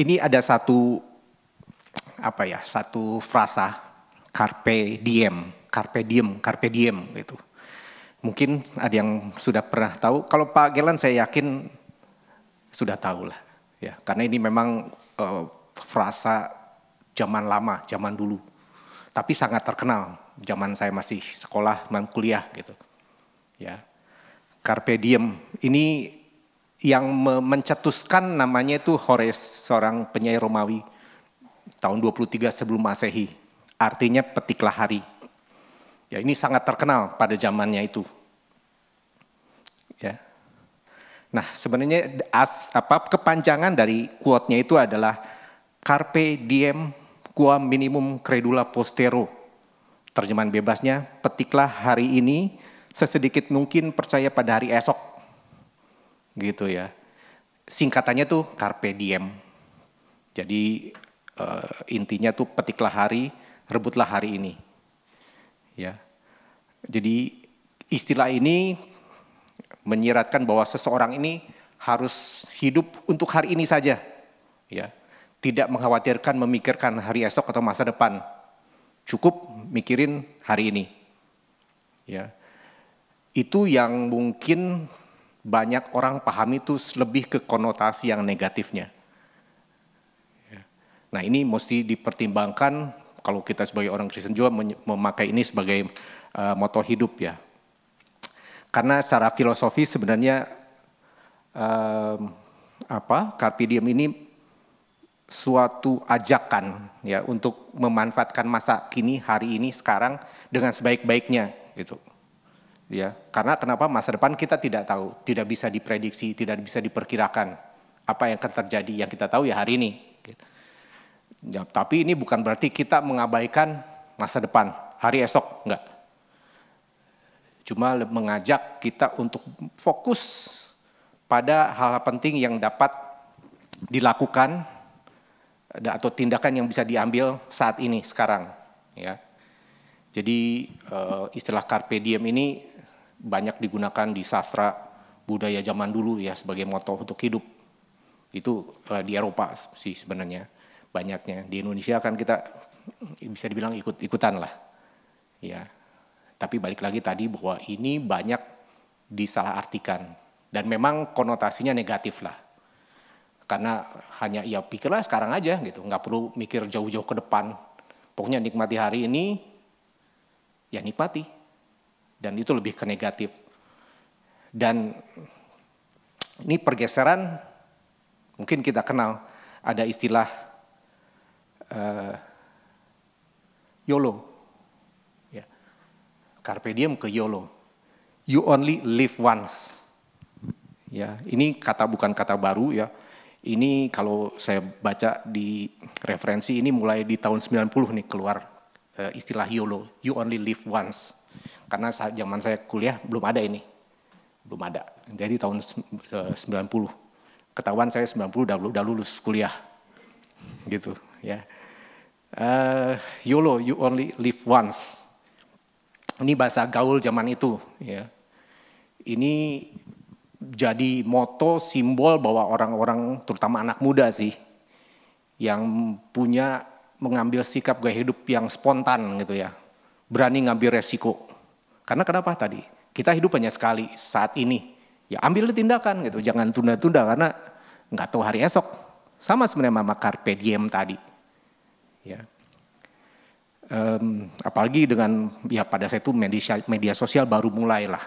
Ini ada satu satu frasa carpe diem gitu. Mungkin ada yang sudah pernah tahu. Kalau Pak Gelan saya yakin sudah tahu lah, ya. Karena ini memang frasa zaman lama, zaman dulu. Tapi sangat terkenal zaman saya masih sekolah, kuliah gitu. Ya. Carpe diem ini yang mencetuskan namanya itu Horace, seorang penyair Romawi tahun 23 sebelum Masehi. Artinya petiklah hari. Ya, ini sangat terkenal pada zamannya itu. Ya. Nah, sebenarnya kepanjangan dari quote-nya itu adalah carpe diem quam minimum credula postero. Terjemahan bebasnya, petiklah hari ini sesedikit mungkin percaya pada hari esok. Gitu ya. Singkatannya tuh carpe diem. Jadi intinya tuh petiklah hari, rebutlah hari ini. Ya. Jadi istilah ini menyiratkan bahwa seseorang ini harus hidup untuk hari ini saja. Ya. Tidak mengkhawatirkan memikirkan hari esok atau masa depan. Cukup mikirin hari ini. Ya. Itu yang mungkin banyak orang pahami itu lebih ke konotasi yang negatifnya. Nah, ini mesti dipertimbangkan kalau kita sebagai orang Kristen juga memakai ini sebagai moto hidup ya. Karena secara filosofi sebenarnya carpe diem ini suatu ajakan ya untuk memanfaatkan masa kini, hari ini, sekarang dengan sebaik-baiknya gitu. Ya, karena kenapa masa depan kita tidak tahu, tidak bisa diprediksi, tidak bisa diperkirakan apa yang akan terjadi. Yang kita tahu ya hari ini. Gitu. Ya, tapi ini bukan berarti kita mengabaikan masa depan, hari esok, enggak. Cuma mengajak kita untuk fokus pada hal-hal penting yang dapat dilakukan atau tindakan yang bisa diambil saat ini, sekarang. Ya. Jadi istilah carpe diem ini banyak digunakan di sastra budaya zaman dulu ya sebagai moto untuk hidup. Itu di Eropa sih sebenarnya banyaknya. Di Indonesia kan kita bisa dibilang ikut-ikutan lah. Ya. Tapi balik lagi tadi bahwa ini banyak disalahartikan dan memang konotasinya negatif lah. Karena hanya ya pikirlah sekarang aja gitu, nggak perlu mikir jauh-jauh ke depan. Pokoknya nikmati hari ini, ya nikmati. Dan itu lebih ke negatif. Dan ini pergeseran, mungkin kita kenal, ada istilah YOLO. Ya. Carpe diem ke YOLO. You only live once. Ya, ini bukan kata baru ya. Ini kalau saya baca di referensi ini mulai di tahun 90 nih keluar istilah YOLO. You only live once. Karena zaman saya kuliah belum ada ini. Belum ada. Jadi tahun 90. Ketahuan saya 90 udah lulus kuliah. Gitu ya. YOLO, you only live once. Ini bahasa gaul zaman itu ya. Ini jadi moto, simbol bahwa orang-orang terutama anak muda sih yang punya mengambil sikap gaya hidup yang spontan gitu ya. Berani ngambil resiko. Karena kenapa tadi? Kita hidup hanya sekali saat ini. Ya ambil tindakan gitu, jangan tunda-tunda karena nggak tahu hari esok. Sama sebenarnya sama carpe diem tadi. Ya. Apalagi dengan ya pada saat itu media sosial baru mulai lah.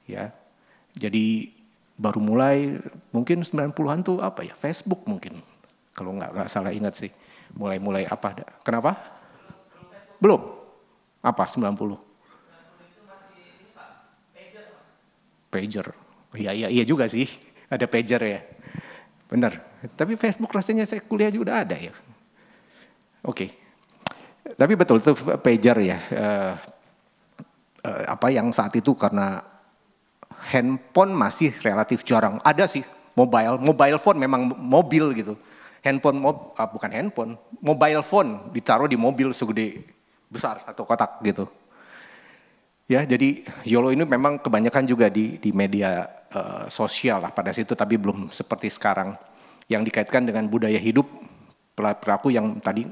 Ya. Jadi baru mulai mungkin 90-an tuh apa ya? Facebook mungkin. Kalau nggak salah ingat sih. Mulai apa? Kenapa? Belum. Apa 90? Pager. Iya juga sih. Ada pager ya. Benar. Tapi Facebook rasanya saya kuliah juga ada ya. Oke. Tapi betul itu pager ya. Yang saat itu karena handphone masih relatif jarang. Ada sih mobile phone memang mobil gitu. Bukan handphone, mobile phone ditaruh di mobil segede besar satu kotak gitu. Ya, jadi YOLO ini memang kebanyakan juga di media sosial lah pada situ, tapi belum seperti sekarang. yang dikaitkan dengan budaya hidup perilaku yang tadi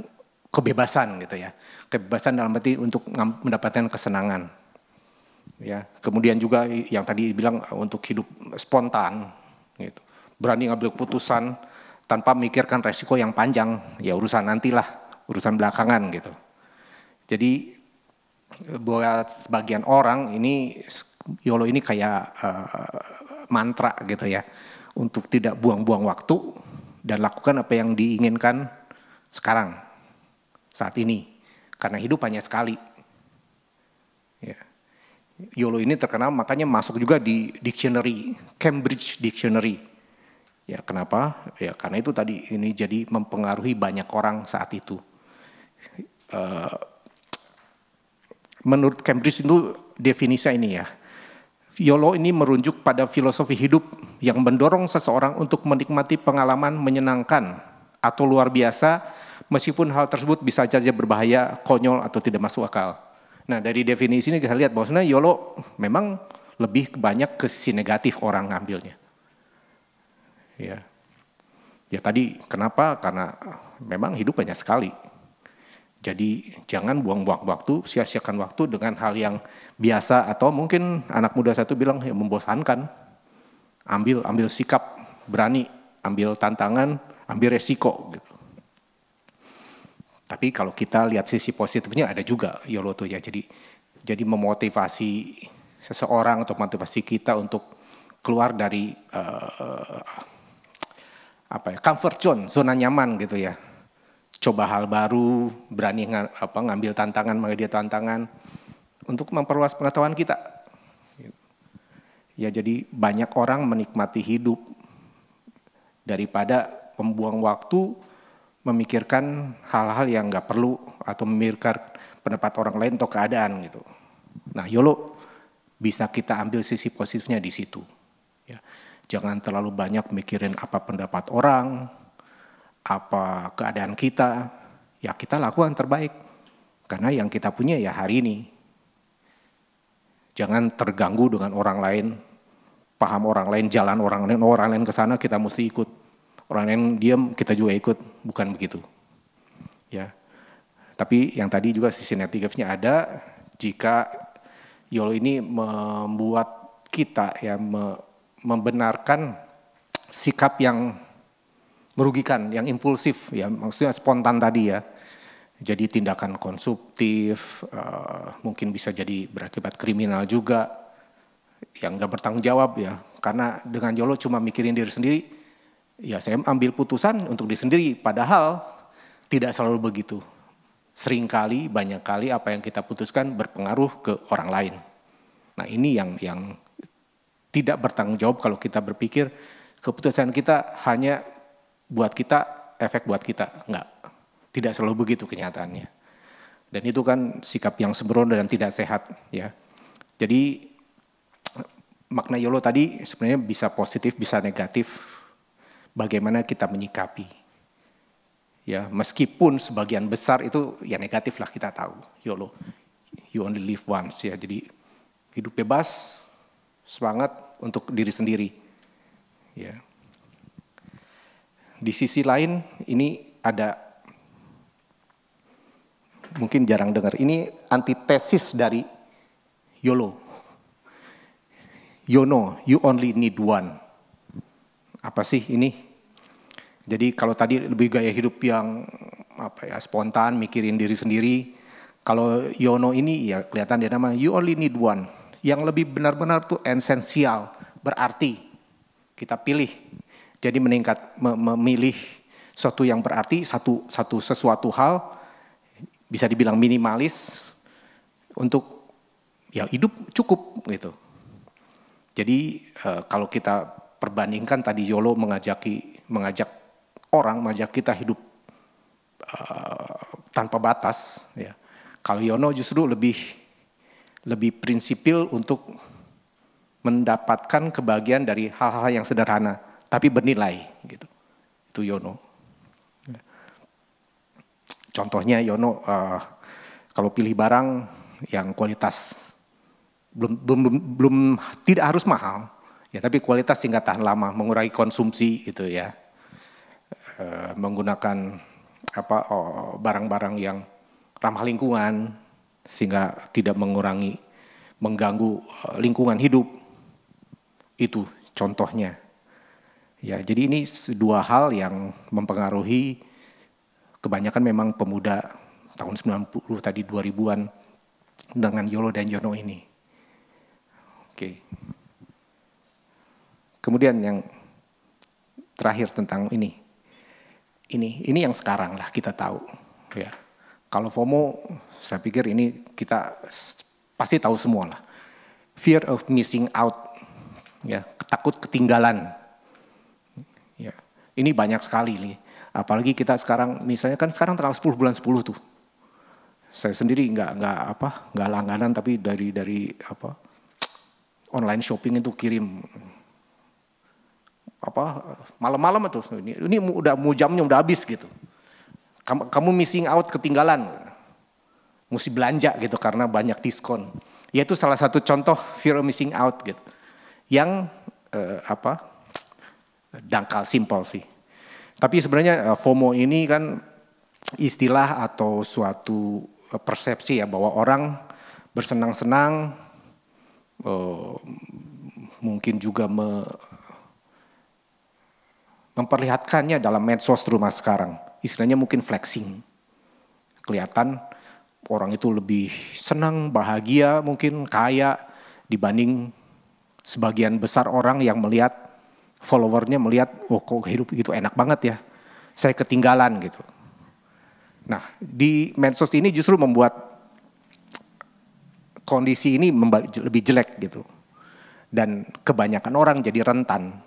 kebebasan gitu ya. Kebebasan dalam arti untuk mendapatkan kesenangan. Ya, kemudian juga yang tadi bilang untuk hidup spontan gitu. Berani ngambil keputusan tanpa memikirkan resiko yang panjang, ya urusan nantilah, urusan belakangan gitu. Jadi buat sebagian orang ini YOLO ini kayak mantra gitu ya, untuk tidak buang-buang waktu dan lakukan apa yang diinginkan sekarang, saat ini, karena hidup hanya sekali. Ya. YOLO ini terkenal makanya masuk juga di dictionary, Cambridge Dictionary. Ya kenapa? Ya karena itu tadi ini jadi mempengaruhi banyak orang saat itu. Menurut Cambridge itu definisi ini ya, YOLO ini merujuk pada filosofi hidup yang mendorong seseorang untuk menikmati pengalaman menyenangkan atau luar biasa meskipun hal tersebut bisa saja berbahaya, konyol atau tidak masuk akal. Nah dari definisi ini kita lihat bahwasanya YOLO memang lebih banyak ke sisi negatif orang ngambilnya. Ya tadi kenapa? Karena memang hidup hanya sekali. Jadi jangan buang-buang waktu, sia-siakan waktu dengan hal yang biasa atau mungkin anak muda satu bilang ya membosankan. Ambil sikap, berani, ambil tantangan, ambil resiko gitu. Tapi kalau kita lihat sisi positifnya ada juga YOLO tuh ya. Jadi memotivasi seseorang atau motivasi kita untuk keluar dari comfort zone, zona nyaman gitu ya. Coba hal baru, berani ngambil tantangan, menghadapi tantangan untuk memperluas pengetahuan kita. Ya jadi banyak orang menikmati hidup daripada membuang waktu memikirkan hal-hal yang nggak perlu atau memikirkan pendapat orang lain atau keadaan gitu. Nah YOLO bisa kita ambil sisi positifnya di situ. Ya, jangan terlalu banyak mikirin apa pendapat orang, apa keadaan kita, ya kita lakukan terbaik. Karena yang kita punya ya hari ini. Jangan terganggu dengan orang lain, paham orang lain, jalan orang lain ke sana kita mesti ikut. Orang lain diam, kita juga ikut, bukan begitu. Ya. Tapi yang tadi juga sisi negatifnya ada jika YOLO ini membuat kita ya membenarkan sikap yang merugikan, yang impulsif, ya maksudnya spontan tadi ya. Jadi tindakan konsumtif, mungkin bisa jadi berakibat kriminal juga, yang nggak bertanggung jawab ya. Karena dengan YOLO cuma mikirin diri sendiri, ya saya ambil putusan untuk diri sendiri. Padahal tidak selalu begitu. Seringkali, banyak kali apa yang kita putuskan berpengaruh ke orang lain. Nah ini yang tidak bertanggung jawab kalau kita berpikir keputusan kita hanya buat kita, efek buat kita. Enggak, tidak selalu begitu kenyataannya. Dan itu kan sikap yang sembrono dan tidak sehat ya. Jadi makna YOLO tadi sebenarnya bisa positif, bisa negatif. Bagaimana kita menyikapi. Ya, meskipun sebagian besar itu ya negatif lah kita tahu. YOLO, you only live once ya. Jadi hidup bebas, semangat untuk diri sendiri. Ya. Di sisi lain ini ada, mungkin jarang dengar, ini antitesis dari YOLO. YOLO, you only need one. Apa sih ini? Jadi kalau tadi lebih gaya hidup yang spontan, mikirin diri sendiri. Kalau YOLO ini ya kelihatan dia nama you only need one. Yang lebih benar-benar tuh esensial, berarti kita pilih. Jadi memilih sesuatu yang berarti, sesuatu hal bisa dibilang minimalis untuk ya hidup cukup gitu. Jadi kalau kita perbandingkan tadi YOLO mengajak kita hidup tanpa batas. Ya. Kalau YOLO justru lebih prinsipil untuk mendapatkan kebahagiaan dari hal-hal yang sederhana. Tapi bernilai gitu. Itu YOLO. Contohnya YOLO kalau pilih barang yang kualitas belum tidak harus mahal ya, tapi kualitas sehingga tahan lama, mengurangi konsumsi gitu ya. menggunakan barang-barang yang ramah lingkungan sehingga tidak mengganggu lingkungan hidup. Itu contohnya. Ya, jadi ini dua hal yang mempengaruhi kebanyakan memang pemuda tahun 90 tadi 2000-an dengan YOLO dan YONO ini. Oke. Kemudian yang terakhir tentang ini. Ini yang sekarang lah kita tahu. Ya. Kalau FOMO, saya pikir ini kita pasti tahu semua lah. Fear of missing out, ya, takut ketinggalan. Ya. Ini banyak sekali nih. Apalagi kita sekarang, misalnya kan sekarang tanggal 10 bulan 10 tuh. Saya sendiri nggak langganan, tapi dari online shopping itu kirim malam-malam itu. Ini udah mau jamnya udah habis gitu. Kamu missing out, ketinggalan. Mesti belanja gitu karena banyak diskon. Ya itu salah satu contoh fear of missing out gitu. Yang dangkal, simpel sih. Tapi sebenarnya FOMO ini kan istilah atau suatu persepsi ya bahwa orang bersenang-senang, mungkin juga memperlihatkannya dalam medsos rumah sekarang. Istilahnya mungkin flexing. Kelihatan orang itu lebih senang, bahagia, mungkin kaya dibanding sebagian besar orang yang melihat followernya melihat, oh kok hidup gitu enak banget ya, saya ketinggalan gitu. Nah di medsos ini justru membuat kondisi ini lebih jelek gitu. Dan kebanyakan orang jadi rentan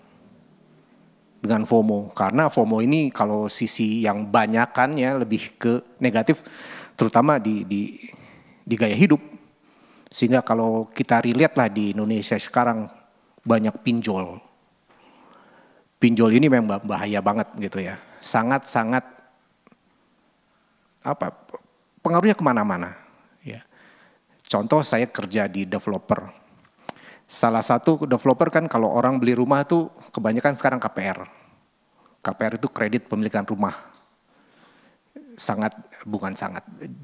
dengan FOMO. Karena FOMO ini kalau sisi yang banyakannya lebih ke negatif, terutama di gaya hidup. Sehingga kalau kita relate lah di Indonesia sekarang banyak pinjol. Pinjol ini memang bahaya banget gitu ya. Sangat-sangat pengaruhnya kemana-mana. Ya. Contoh saya kerja di developer. Salah satu developer kan kalau orang beli rumah tuh kebanyakan sekarang KPR. KPR itu kredit pemilikan rumah.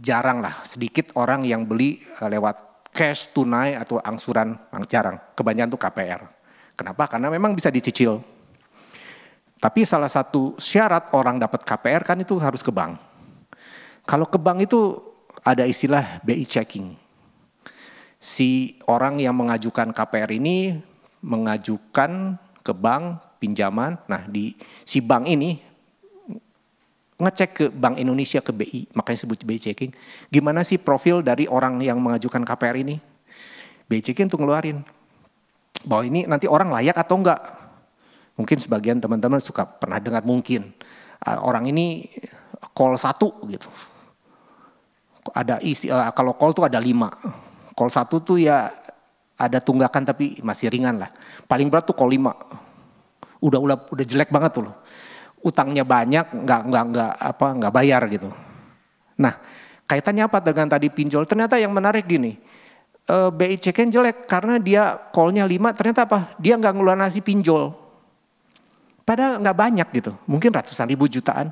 Jarang lah, sedikit orang yang beli lewat cash, tunai atau angsuran, jarang. Kebanyakan tuh KPR. Kenapa? Karena memang bisa dicicil. Tapi salah satu syarat orang dapat KPR kan itu harus ke bank. Kalau ke bank itu ada istilah BI checking. Si orang yang mengajukan KPR ini mengajukan ke bank pinjaman. Nah si bank ini ngecek ke Bank Indonesia, ke BI, makanya sebut BI checking. Gimana sih profil dari orang yang mengajukan KPR ini? BI checking untuk ngeluarin bahwa ini nanti orang layak atau enggak. Mungkin sebagian teman-teman suka pernah dengar mungkin orang ini call 1 gitu. Ada kalau call tuh ada 5. Call 1 tuh ya ada tunggakan tapi masih ringan lah. Paling berat tuh call 5. Udah jelek banget tuh loh. Utangnya banyak, nggak bayar gitu. Nah, kaitannya apa dengan tadi pinjol? Ternyata yang menarik gini. BI checking jelek karena dia call-nya 5, ternyata apa? Dia nggak ngelunasi pinjol. Padahal nggak banyak gitu, mungkin ratusan ribu jutaan.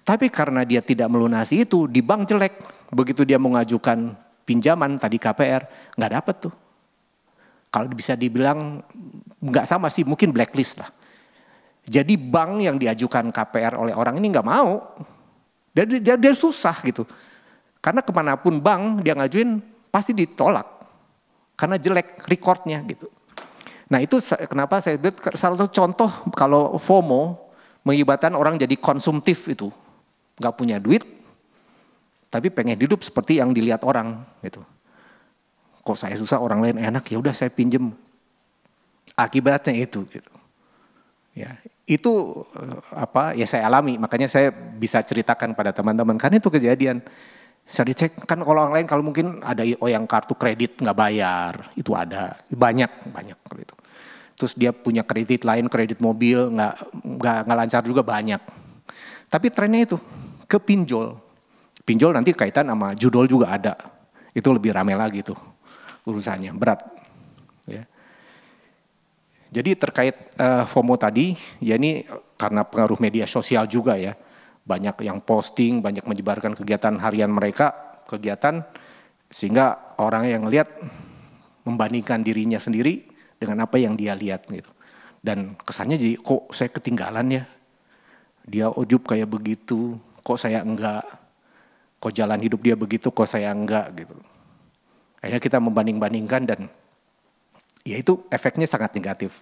Tapi karena dia tidak melunasi itu, di bank jelek. Begitu dia mengajukan pinjaman tadi KPR, nggak dapet tuh. Kalau bisa dibilang nggak sama sih, mungkin blacklist lah. Jadi bank yang diajukan KPR oleh orang ini nggak mau. Dia susah gitu. Karena kemanapun bank dia ngajuin pasti ditolak. Karena jelek recordnya gitu. Nah itu kenapa saya bilang salah satu contoh kalau FOMO mengibatkan orang jadi konsumtif itu. Gak punya duit tapi pengen hidup seperti yang dilihat orang gitu. Kok saya susah orang lain enak, ya udah saya pinjem. Akibatnya itu gitu. Ya, itu ya saya alami, makanya saya bisa ceritakan pada teman-teman karena itu kejadian. Saya dicek kan kalau orang lain kalau mungkin ada yang kartu kredit nggak bayar, itu ada banyak gitu. Terus dia punya kredit lain, kredit mobil nggak lancar juga banyak. Tapi trennya itu ke pinjol. Pinjol nanti kaitan sama judol juga ada. Itu lebih rame lagi tuh urusannya, berat. Ya. Jadi terkait FOMO tadi, ya ini karena pengaruh media sosial juga ya. Banyak yang posting, banyak menyebarkan kegiatan harian mereka, kegiatan sehingga orang yang lihat membandingkan dirinya sendiri dengan apa yang dia lihat gitu. Dan kesannya jadi kok saya ketinggalan ya. Dia ujub kayak begitu, kok saya enggak. Kok jalan hidup dia begitu, kok saya enggak gitu. Akhirnya kita membanding-bandingkan dan ya itu efeknya sangat negatif.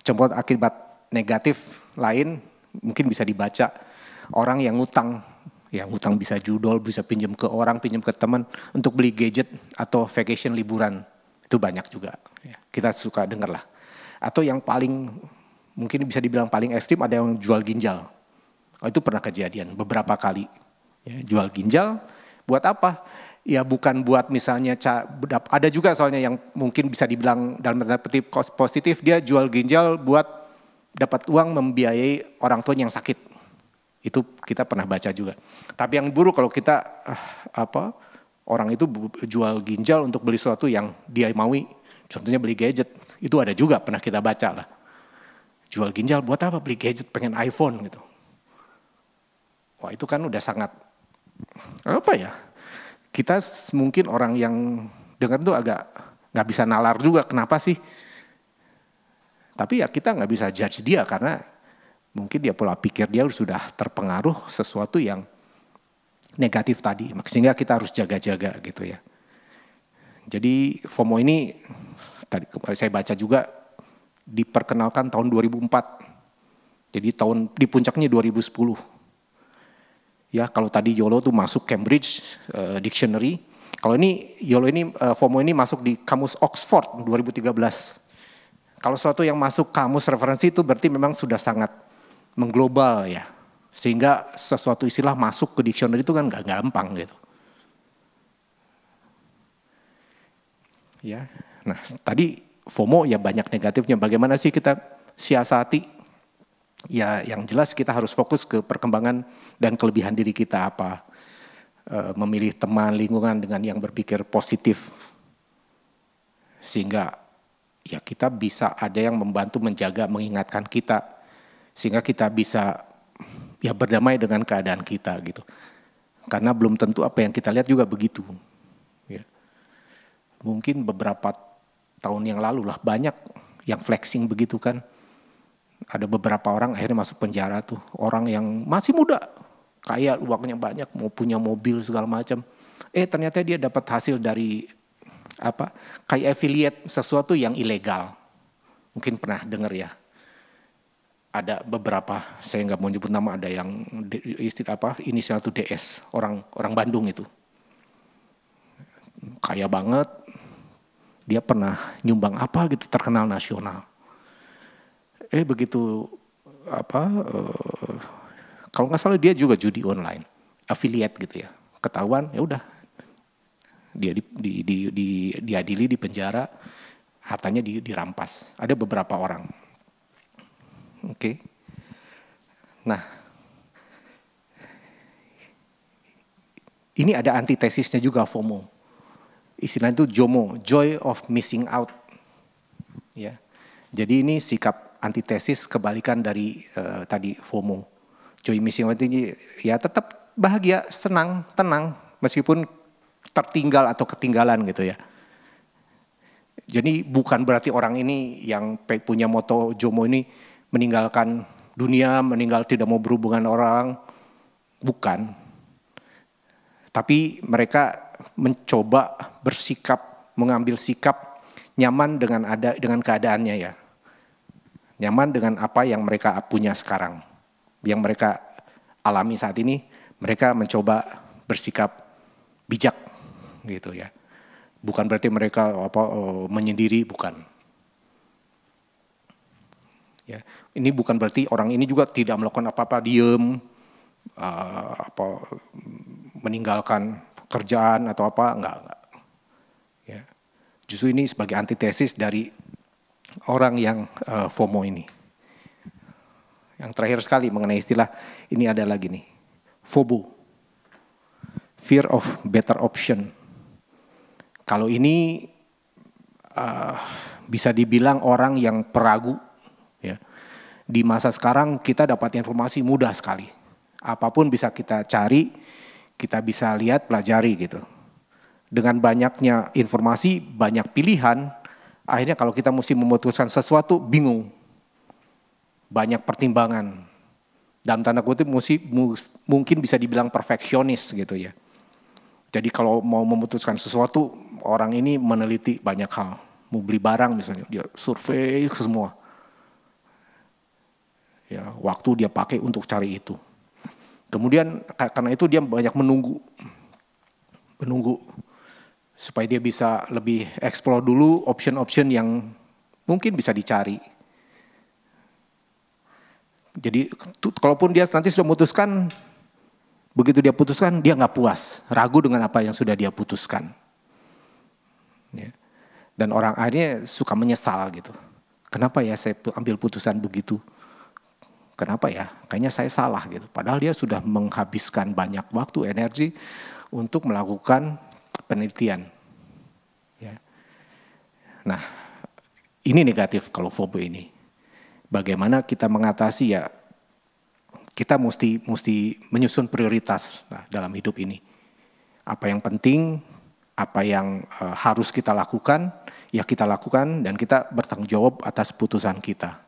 Contoh akibat negatif lain mungkin bisa dibaca orang yang ngutang bisa judol, bisa pinjam ke orang, pinjam ke teman untuk beli gadget atau vacation liburan. Itu banyak juga. Ya, kita suka dengar lah. Atau yang paling mungkin bisa dibilang paling ekstrim ada yang jual ginjal. Oh, itu pernah kejadian beberapa kali. Ya, jual ginjal buat apa? Ya bukan buat misalnya, ada juga soalnya yang mungkin bisa dibilang dalam tanda petik positif, dia jual ginjal buat dapat uang membiayai orang tua yang sakit. Itu kita pernah baca juga. Tapi yang buruk kalau kita orang itu jual ginjal untuk beli sesuatu yang dia maui, contohnya beli gadget, itu ada juga pernah kita baca lah. Jual ginjal buat apa? Beli gadget, pengen iPhone gitu. Wah itu kan udah sangat, kita mungkin orang yang dengar itu agak nggak bisa nalar juga, kenapa sih? Tapi ya kita nggak bisa judge dia karena mungkin dia pola pikir dia sudah terpengaruh sesuatu yang negatif tadi, sehingga kita harus jaga-jaga gitu ya. Jadi FOMO ini tadi saya baca juga diperkenalkan tahun 2004, jadi di puncaknya 2010. Ya kalau tadi YOLO tuh masuk Cambridge Dictionary, kalau ini YOLO ini FOMO ini masuk di kamus Oxford 2013. Kalau sesuatu yang masuk kamus referensi itu berarti memang sudah sangat mengglobal ya, sehingga sesuatu istilah masuk ke dictionary itu kan nggak gampang gitu. Ya, nah tadi FOMO ya banyak negatifnya. Bagaimana sih kita siasati? Ya yang jelas kita harus fokus ke perkembangan dan kelebihan diri kita apa. Memilih teman, lingkungan dengan yang berpikir positif. Sehingga ya kita bisa ada yang membantu menjaga, mengingatkan kita. Sehingga kita bisa ya berdamai dengan keadaan kita gitu. Karena belum tentu apa yang kita lihat juga begitu. Ya. Mungkin beberapa tahun yang lalu lah banyak yang flexing begitu kan. Ada beberapa orang akhirnya masuk penjara tuh, orang yang masih muda, kaya, uangnya banyak, mau punya mobil segala macam. Ternyata dia dapat hasil dari kayak affiliate sesuatu yang ilegal. Mungkin pernah dengar ya. Ada beberapa, saya nggak mau nyebut nama, ada yang inisial itu DS, orang Bandung itu. Kaya banget, dia pernah nyumbang apa gitu terkenal nasional. Begitu kalau nggak salah dia juga judi online, affiliate gitu ya. Ketahuan ya udah. Dia diadili di penjara, hartanya dirampas. Ada beberapa orang. Oke. Nah. Ini ada antitesisnya juga FOMO. Istilah itu JOMO, joy of missing out. Ya. Jadi ini sikap antitesis kebalikan dari tadi FOMO. Joy missing out ini ya tetap bahagia, senang, tenang meskipun tertinggal atau ketinggalan gitu ya. Jadi bukan berarti orang ini yang punya moto JOMO ini meninggalkan dunia, tidak mau berhubungan orang, bukan. Tapi mereka mencoba bersikap, mengambil sikap nyaman dengan keadaannya ya. Nyaman dengan apa yang mereka punya sekarang. Yang mereka alami saat ini, mereka mencoba bersikap bijak gitu ya. Bukan berarti mereka menyendiri, bukan. Ya, ini bukan berarti orang ini juga tidak melakukan apa-apa, diem, meninggalkan pekerjaan atau apa, enggak. Ya. Justru ini sebagai antitesis dari orang yang FOMO ini. Yang terakhir sekali mengenai istilah ini ada lagi nih, FOBO, fear of better option. Kalau ini bisa dibilang orang yang peragu. Ya. Di masa sekarang kita dapat informasi mudah sekali. Apapun bisa kita cari, kita bisa lihat, pelajari gitu. Dengan banyaknya informasi, banyak pilihan, akhirnya kalau kita mesti memutuskan sesuatu, bingung. Banyak pertimbangan. Dalam tanda kutip mungkin bisa dibilang perfeksionis gitu ya. Jadi kalau mau memutuskan sesuatu, orang ini meneliti banyak hal. Mau beli barang misalnya, dia survei semua. Ya, waktu dia pakai untuk cari itu. Kemudian karena itu dia banyak menunggu supaya dia bisa lebih explore dulu option-option yang mungkin bisa dicari. Jadi kalaupun dia nanti sudah memutuskan, begitu dia putuskan dia nggak puas, ragu dengan apa yang sudah dia putuskan. Ya. Dan orang akhirnya suka menyesal gitu. Kenapa ya saya ambil putusan begitu? Kenapa ya? Kayaknya saya salah gitu. Padahal dia sudah menghabiskan banyak waktu, energi untuk melakukan penelitian. Ya. Nah, ini negatif kalau FOBO ini. Bagaimana kita mengatasi ya? Kita mesti menyusun prioritas dalam hidup ini. Apa yang penting, apa yang harus kita lakukan, ya kita lakukan dan kita bertanggung jawab atas putusan kita.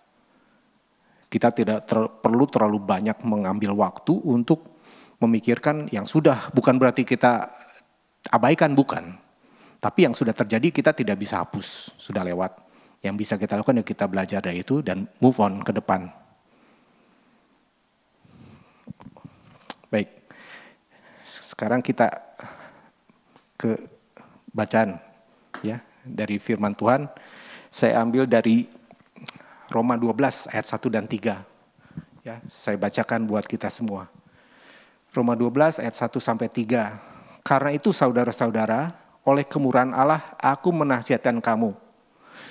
Kita tidak perlu terlalu banyak mengambil waktu untuk memikirkan yang sudah, bukan berarti kita abaikan, bukan. Tapi yang sudah terjadi kita tidak bisa hapus, sudah lewat. Yang bisa kita lakukan ya kita belajar dari itu dan move on ke depan. Baik, sekarang kita ke bacaan ya dari firman Tuhan. Saya ambil dari Roma 12 ayat 1 dan 3. Ya, saya bacakan buat kita semua. Roma 12 ayat 1 sampai 3. Karena itu saudara-saudara, oleh kemurahan Allah aku menasihatkan kamu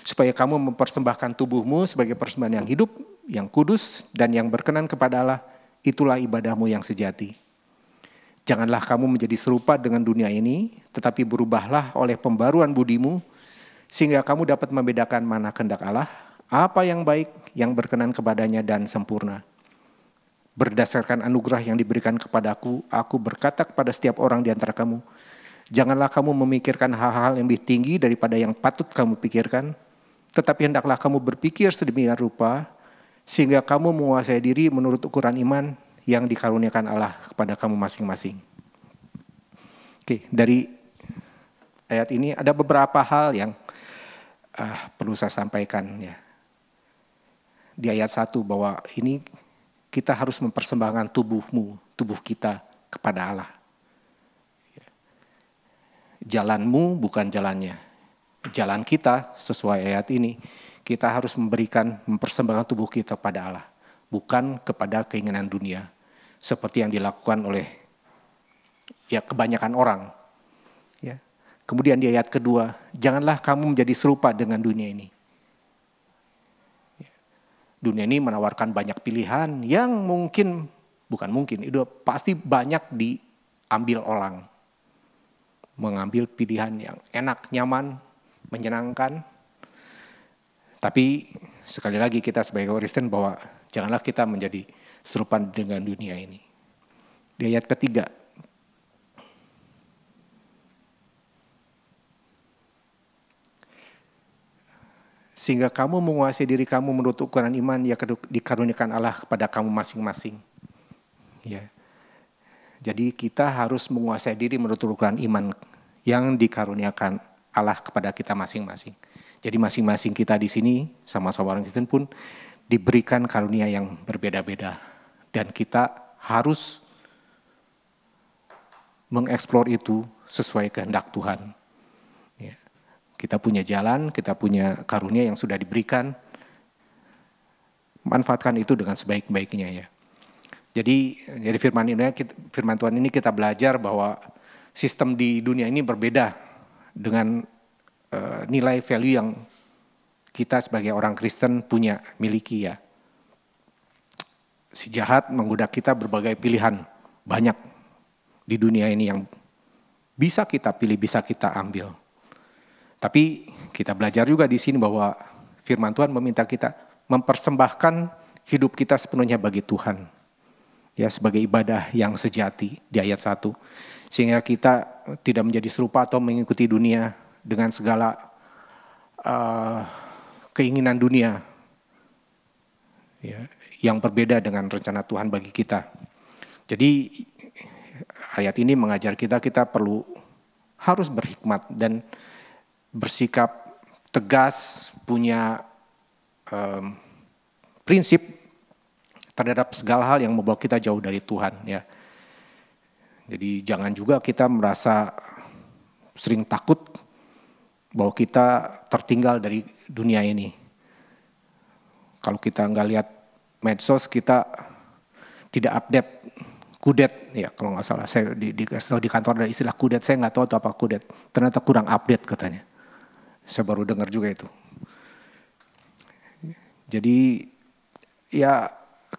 supaya kamu mempersembahkan tubuhmu sebagai persembahan yang hidup, yang kudus dan yang berkenan kepada Allah, itulah ibadahmu yang sejati. Janganlah kamu menjadi serupa dengan dunia ini, tetapi berubahlah oleh pembaruan budimu sehingga kamu dapat membedakan mana kehendak Allah, apa yang baik, yang berkenan kepadanya dan sempurna. Berdasarkan anugerah yang diberikan kepadaku, aku berkata kepada setiap orang di antara kamu, janganlah kamu memikirkan hal-hal yang lebih tinggi daripada yang patut kamu pikirkan, tetapi hendaklah kamu berpikir sedemikian rupa, sehingga kamu menguasai diri menurut ukuran iman yang dikaruniakan Allah kepada kamu masing-masing. Oke, dari ayat ini ada beberapa hal yang perlu saya sampaikan ya. Di ayat 1 bahwa ini kita harus mempersembahkan tubuh kita kepada Allah. Jalanmu bukan jalannya. Jalan kita sesuai ayat ini, kita harus mempersembahkan tubuh kita kepada Allah. Bukan kepada keinginan dunia. Seperti yang dilakukan oleh ya kebanyakan orang. Ya. Kemudian di ayat kedua, janganlah kamu menjadi serupa dengan dunia ini. Dunia ini menawarkan banyak pilihan yang itu pasti banyak diambil orang. Mengambil pilihan yang enak, nyaman, menyenangkan. Tapi sekali lagi kita sebagai Kristen bahwa janganlah kita menjadi serupa dengan dunia ini. Di ayat ketiga, sehingga kamu menguasai diri kamu menurut ukuran iman yang dikaruniakan Allah kepada kamu masing-masing. Ya. Jadi kita harus menguasai diri menurut ukuran iman yang dikaruniakan Allah kepada kita masing-masing. Jadi masing-masing kita di sini sama-sama orang Kristen pun diberikan karunia yang berbeda-beda. Dan kita harus mengeksplor itu sesuai kehendak Tuhan. Kita punya jalan, kita punya karunia yang sudah diberikan. Manfaatkan itu dengan sebaik-baiknya ya. Jadi dari firman Tuhan ini kita belajar bahwa sistem di dunia ini berbeda dengan nilai value yang kita sebagai orang Kristen miliki ya. Si jahat menggoda kita berbagai pilihan, banyak di dunia ini yang bisa kita pilih, bisa kita ambil. Tapi kita belajar juga di sini bahwa firman Tuhan meminta kita mempersembahkan hidup kita sepenuhnya bagi Tuhan. Ya, sebagai ibadah yang sejati di ayat 1. Sehingga kita tidak menjadi serupa atau mengikuti dunia dengan segala keinginan dunia. Ya, yang berbeda dengan rencana Tuhan bagi kita. Jadi ayat ini mengajar kita harus berhikmat dan bersikap tegas, punya prinsip terhadap segala hal yang membawa kita jauh dari Tuhan, ya. Jadi jangan juga kita merasa sering takut bahwa kita tertinggal dari dunia ini. Kalau kita nggak lihat medsos, kita tidak update kudet, ya kalau nggak salah. Saya di kantor ada istilah kudet, saya nggak tahu apa kudet. Ternyata kurang update katanya. Saya baru dengar juga itu. Jadi ya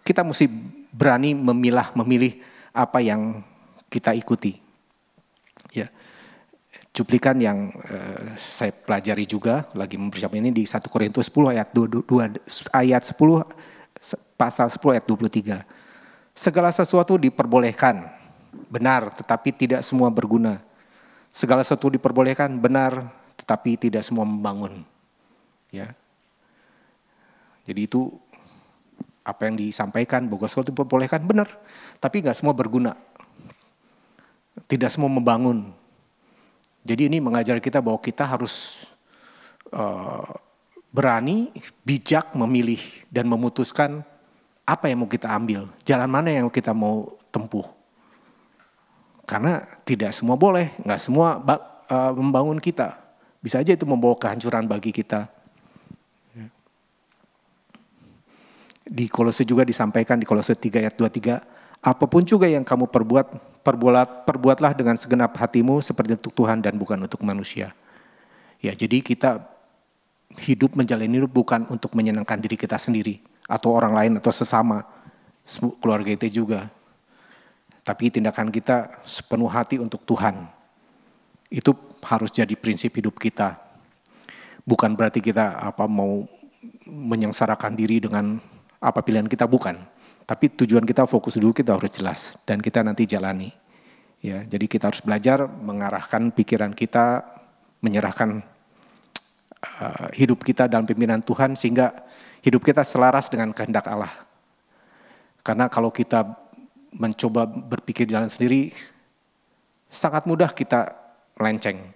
kita mesti berani memilih apa yang kita ikuti. Ya, cuplikan yang saya pelajari juga lagi mempersiapkan ini di 1 Korintus 10 ayat 22 ayat 10 pasal 10 ayat 23. Segala sesuatu diperbolehkan, benar, tetapi tidak semua berguna. Segala sesuatu diperbolehkan, benar, tetapi tidak semua membangun. Ya. Jadi itu apa yang disampaikan bahwa sesuatu diperbolehkan benar, tapi nggak semua berguna. Tidak semua membangun. Jadi ini mengajar kita bahwa kita harus berani, bijak memilih dan memutuskan apa yang mau kita ambil, jalan mana yang kita mau tempuh. Karena tidak semua boleh, nggak semua membangun kita. Bisa aja itu membawa kehancuran bagi kita. Di Kolose juga disampaikan di Kolose 3 ayat 23, apapun juga yang kamu perbuatlah dengan segenap hatimu seperti untuk Tuhan dan bukan untuk manusia. Ya, jadi kita hidup menjalani hidup bukan untuk menyenangkan diri kita sendiri atau orang lain atau sesama keluarga kita juga. Tapi tindakan kita sepenuh hati untuk Tuhan. Itu harus jadi prinsip hidup kita. Bukan berarti kita mau menyengsarakan diri dengan apa pilihan kita, bukan. Tapi tujuan kita, fokus dulu kita harus jelas dan kita nanti jalani. Ya, jadi kita harus belajar mengarahkan pikiran kita, menyerahkan hidup kita dalam pimpinan Tuhan sehingga hidup kita selaras dengan kehendak Allah. Karena kalau kita mencoba berpikir jalan sendiri, sangat mudah kita melenceng.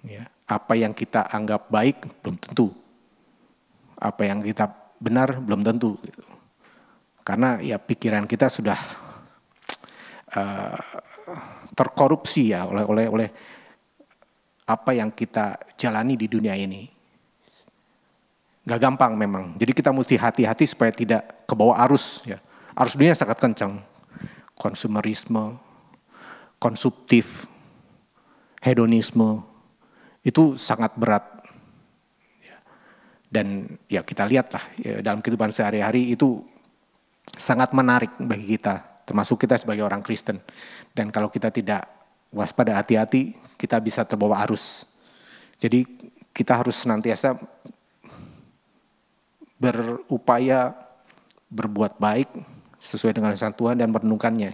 Ya, apa yang kita anggap baik belum tentu. Apa yang kita benar belum tentu. Karena ya pikiran kita sudah terkorupsi ya oleh apa yang kita jalani di dunia ini. Gak gampang memang. Jadi kita mesti hati-hati supaya tidak kebawa arus. Ya. Arus dunia sangat kencang. Konsumerisme, konsumtif, hedonisme, itu sangat berat. Dan ya kita lihatlah ya, dalam kehidupan sehari-hari itu sangat menarik bagi kita. Termasuk kita sebagai orang Kristen. Dan kalau kita tidak waspada, hati-hati, kita bisa terbawa arus. Jadi kita harus senantiasa berupaya berbuat baik sesuai dengan rencana Tuhan dan merenungkannya.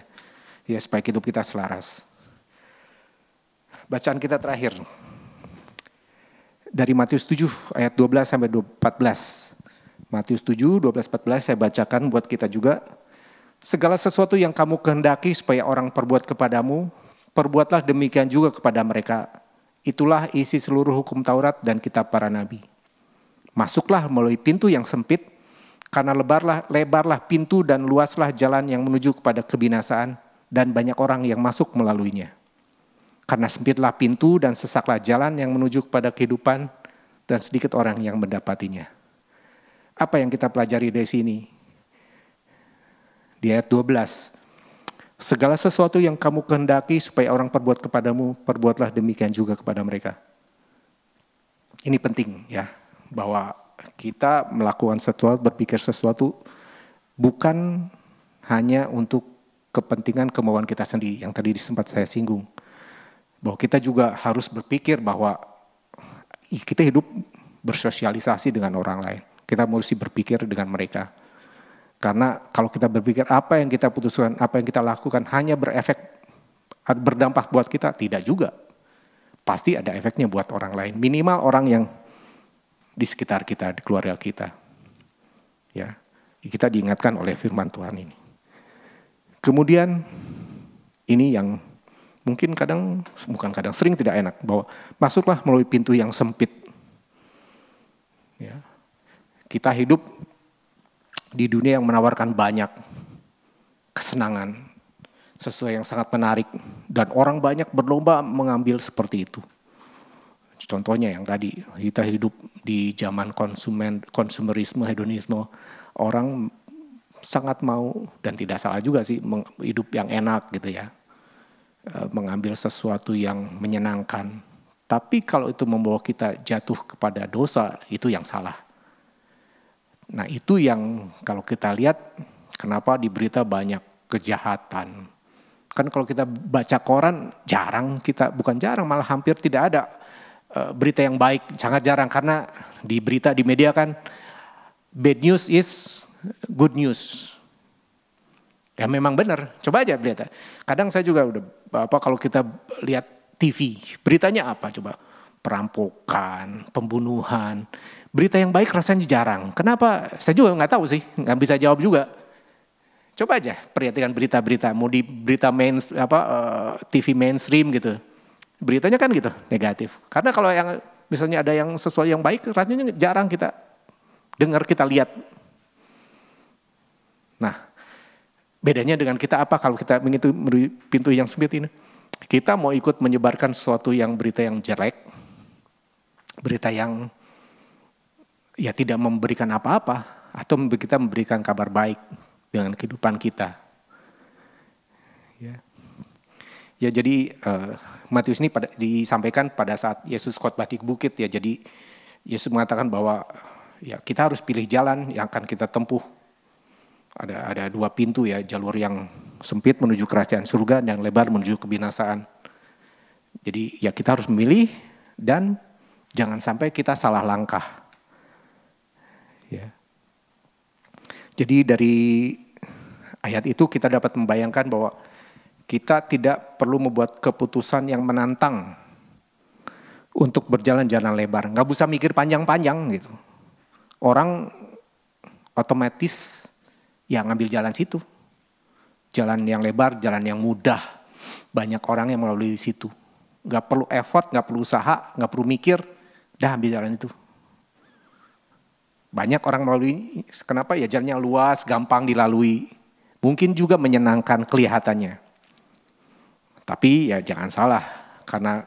Ya, supaya hidup kita selaras. Bacaan kita terakhir. Dari Matius 7 ayat 12 sampai 14. Matius 7, 12, 14 saya bacakan buat kita juga. Segala sesuatu yang kamu kehendaki supaya orang perbuat kepadamu, perbuatlah demikian juga kepada mereka. Itulah isi seluruh hukum Taurat dan kitab para nabi. Masuklah melalui pintu yang sempit, karena lebarlah pintu dan luaslah jalan yang menuju kepada kebinasaan, dan banyak orang yang masuk melaluinya. Karena sempitlah pintu dan sesaklah jalan yang menuju kepada kehidupan, dan sedikit orang yang mendapatinya. Apa yang kita pelajari dari sini? Di ayat 12. Segala sesuatu yang kamu kehendaki supaya orang perbuat kepadamu, perbuatlah demikian juga kepada mereka. Ini penting ya, bahwa kita melakukan sesuatu, berpikir sesuatu bukan hanya untuk kepentingan kemauan kita sendiri, yang tadi sempat saya singgung. Bahwa kita juga harus berpikir bahwa kita hidup bersosialisasi dengan orang lain. Kita mesti berpikir dengan mereka. Karena kalau kita berpikir apa yang kita putuskan, apa yang kita lakukan hanya berdampak buat kita, tidak juga. Pasti ada efeknya buat orang lain. Minimal orang yang di sekitar kita, di keluarga kita. Ya, kita diingatkan oleh firman Tuhan ini. Kemudian ini yang mungkin sering tidak enak, bahwa masuklah melalui pintu yang sempit. Ya. Kita hidup di dunia yang menawarkan banyak kesenangan, sesuatu yang sangat menarik, dan orang banyak berlomba mengambil seperti itu. Contohnya yang tadi, kita hidup di zaman konsumerisme, hedonisme, orang sangat mau, dan tidak salah juga sih, hidup yang enak gitu ya. Mengambil sesuatu yang menyenangkan. Tapi kalau itu membawa kita jatuh kepada dosa, itu yang salah. Nah itu yang kalau kita lihat, kenapa di berita banyak kejahatan. Kan kalau kita baca koran, bukan jarang, malah hampir tidak ada berita yang baik, sangat jarang. Karena di berita, di media kan, bad news is good news. Ya memang benar, coba aja lihat. Kadang saya juga kalau kita lihat TV, beritanya apa coba? Perampokan, pembunuhan. Berita yang baik rasanya jarang. Kenapa? Saya juga nggak tahu sih, nggak bisa jawab juga. Coba aja perhatikan berita-berita, mau di berita TV mainstream gitu. Beritanya kan gitu, negatif. Karena kalau yang misalnya ada yang sesuatu yang baik, rasanya jarang kita dengar, kita lihat. Nah, bedanya dengan kita apa kalau kita mengikuti pintu yang sempit ini? Kita mau ikut menyebarkan sesuatu yang berita yang jelek, berita yang ya tidak memberikan apa-apa, atau kita memberikan kabar baik dengan kehidupan kita. Ya jadi Matius ini disampaikan pada saat Yesus khotbah di bukit ya. Jadi Yesus mengatakan bahwa ya kita harus pilih jalan yang akan kita tempuh. Ada dua pintu ya, jalur yang sempit menuju kerajaan surga dan lebar menuju kebinasaan. Jadi ya kita harus memilih dan jangan sampai kita salah langkah. Ya. Jadi dari ayat itu kita dapat membayangkan bahwa kita tidak perlu membuat keputusan yang menantang untuk berjalan-jalan lebar. Nggak usah mikir panjang-panjang gitu. Orang otomatis ya ngambil jalan situ. Jalan yang lebar, jalan yang mudah. Banyak orang yang melalui situ. Nggak perlu effort, nggak perlu usaha, nggak perlu mikir. Dah ambil jalan itu. Banyak orang melalui, kenapa ya jalannya luas, gampang dilalui. Mungkin juga menyenangkan kelihatannya. Tapi ya jangan salah, karena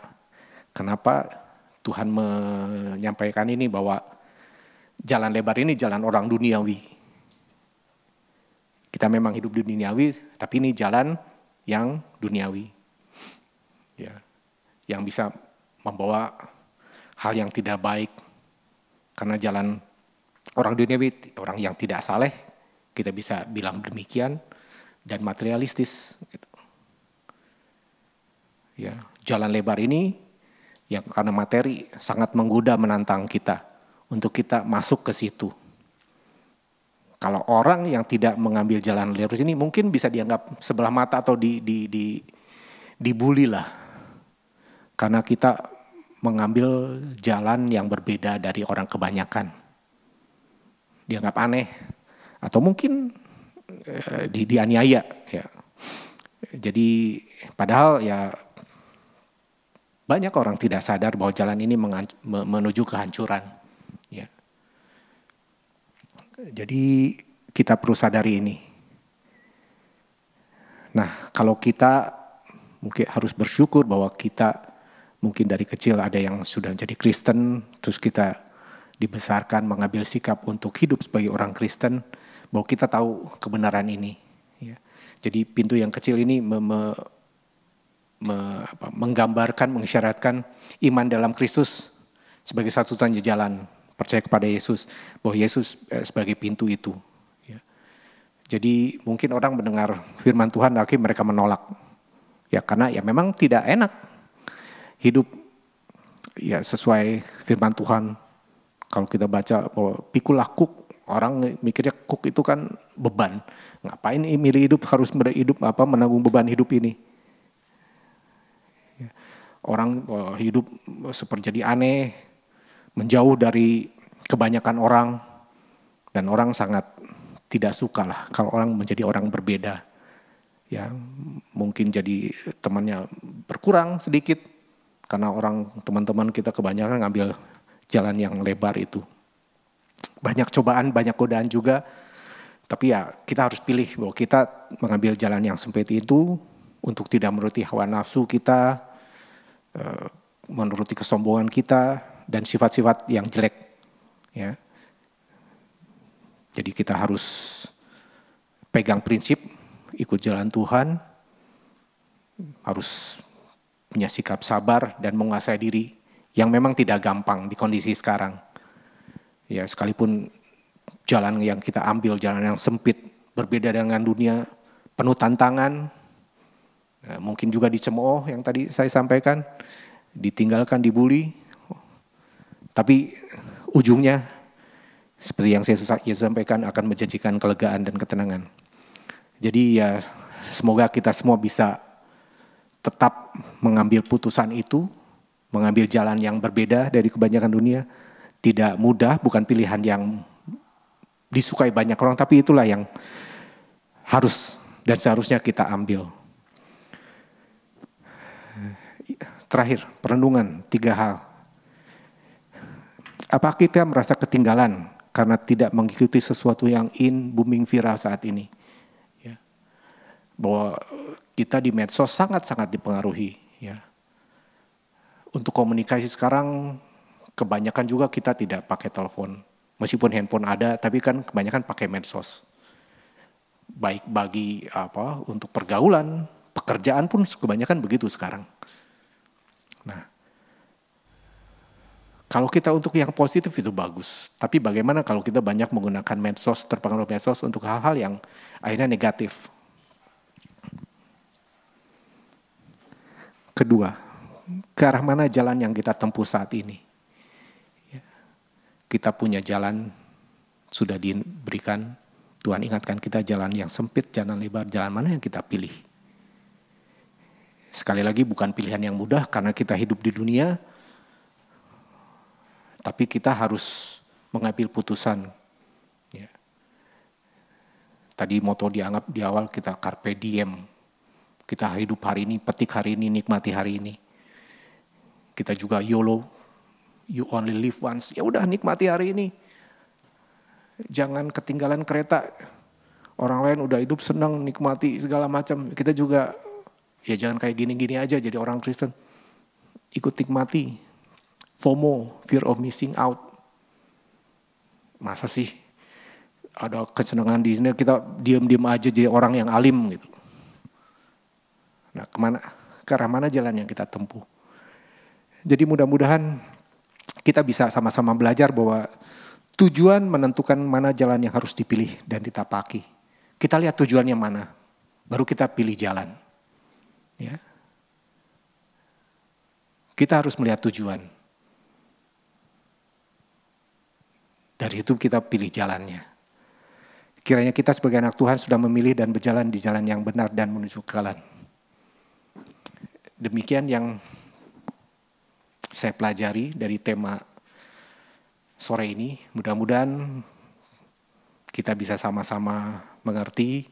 kenapa Tuhan menyampaikan ini bahwa jalan lebar ini jalan orang duniawi. Kita memang hidup di duniawi, tapi ini jalan yang duniawi. Ya, yang bisa membawa hal yang tidak baik. Karena jalan orang duniawi, orang yang tidak saleh, kita bisa bilang demikian, dan materialistis. Gitu. Ya, jalan lebar ini, yang karena materi sangat menggoda menantang kita, untuk kita masuk ke situ. Kalau orang yang tidak mengambil jalan lurus ini mungkin bisa dianggap sebelah mata atau dibully lah. Karena kita mengambil jalan yang berbeda dari orang kebanyakan. Dianggap aneh atau mungkin dianiaya ya. Jadi padahal ya banyak orang tidak sadar bahwa jalan ini menuju kehancuran. Ya. Jadi kita perlu sadari ini. Nah, kalau kita mungkin harus bersyukur bahwa kita mungkin dari kecil ada yang sudah jadi Kristen, terus kita dibesarkan mengambil sikap untuk hidup sebagai orang Kristen, bahwa kita tahu kebenaran ini. Ya. Jadi pintu yang kecil ini menggambarkan, mengisyaratkan iman dalam Kristus sebagai satu-satunya jalan. Percaya kepada Yesus, bahwa Yesus sebagai pintu itu. Ya. Jadi mungkin orang mendengar firman Tuhan, akhirnya mereka menolak. Ya karena ya memang tidak enak hidup ya sesuai firman Tuhan. Kalau kita baca bahwa pikulah kuk, orang mikirnya kuk itu kan beban. Ngapain milih hidup, harus hidup menanggung beban hidup ini. Orang hidup seperti jadi aneh, menjauh dari kebanyakan orang, dan orang sangat tidak suka lah kalau orang menjadi orang berbeda. Ya, mungkin jadi temannya berkurang sedikit karena teman-teman kita kebanyakan ngambil jalan yang lebar itu. Banyak cobaan, banyak godaan juga. Tapi ya kita harus pilih bahwa kita mengambil jalan yang sempit itu untuk tidak menuruti hawa nafsu kita, menuruti kesombongan kita, dan sifat-sifat yang jelek. Ya. Jadi kita harus pegang prinsip, ikut jalan Tuhan, harus punya sikap sabar dan menguasai diri yang memang tidak gampang di kondisi sekarang. Ya, sekalipun jalan yang kita ambil, jalan yang sempit, berbeda dengan dunia, penuh tantangan, mungkin juga dicemooh yang tadi saya sampaikan, ditinggalkan, dibully, tapi ujungnya seperti yang saya sampaikan akan menjanjikan kelegaan dan ketenangan. Jadi ya semoga kita semua bisa tetap mengambil putusan itu, mengambil jalan yang berbeda dari kebanyakan dunia. Tidak mudah, bukan pilihan yang disukai banyak orang, tapi itulah yang harus dan seharusnya kita ambil. Terakhir, perenungan 3 hal. Apa kita merasa ketinggalan karena tidak mengikuti sesuatu yang booming viral saat ini? Ya. Bahwa kita di medsos sangat-sangat dipengaruhi. Ya. Untuk komunikasi sekarang, kebanyakan juga kita tidak pakai telepon. Meskipun handphone ada, tapi kan kebanyakan pakai medsos. Baik bagi untuk pergaulan, pekerjaan pun kebanyakan begitu sekarang. Nah, kalau kita untuk yang positif itu bagus. Tapi bagaimana kalau kita banyak menggunakan medsos, terpengaruh medsos untuk hal-hal yang akhirnya negatif. Kedua, ke arah mana jalan yang kita tempuh saat ini? Kita punya jalan, sudah diberikan, Tuhan ingatkan kita jalan yang sempit, jalan lebar, jalan mana yang kita pilih. Sekali lagi bukan pilihan yang mudah karena kita hidup di dunia, tapi kita harus mengambil putusan. Ya. Tadi moto dianggap di awal kita carpe diem. Kita hidup hari ini, petik hari ini, nikmati hari ini. Kita juga YOLO. You only live once. Ya udah nikmati hari ini. Jangan ketinggalan kereta. Orang lain udah hidup senang, nikmati segala macam. Kita juga ya jangan kayak gini-gini aja jadi orang Kristen. Ikut nikmati. FOMO, fear of missing out. Masa sih ada kesenangan di sini kita diam-diam aja jadi orang yang alim gitu. Nah, ke arah mana jalan yang kita tempuh? Jadi mudah-mudahan kita bisa sama-sama belajar bahwa tujuan menentukan mana jalan yang harus dipilih dan ditapaki. Kita lihat tujuannya mana, baru kita pilih jalan. Ya. Kita harus melihat tujuan. Dari itu kita pilih jalannya. Kiranya kita sebagai anak Tuhan sudah memilih dan berjalan di jalan yang benar dan menuju kekekalan. Demikian yang saya pelajari dari tema sore ini. Mudah-mudahan kita bisa sama-sama mengerti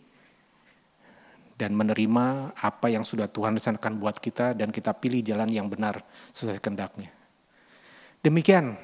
dan menerima apa yang sudah Tuhan rencanakan buat kita dan kita pilih jalan yang benar sesuai kehendak-Nya. Demikian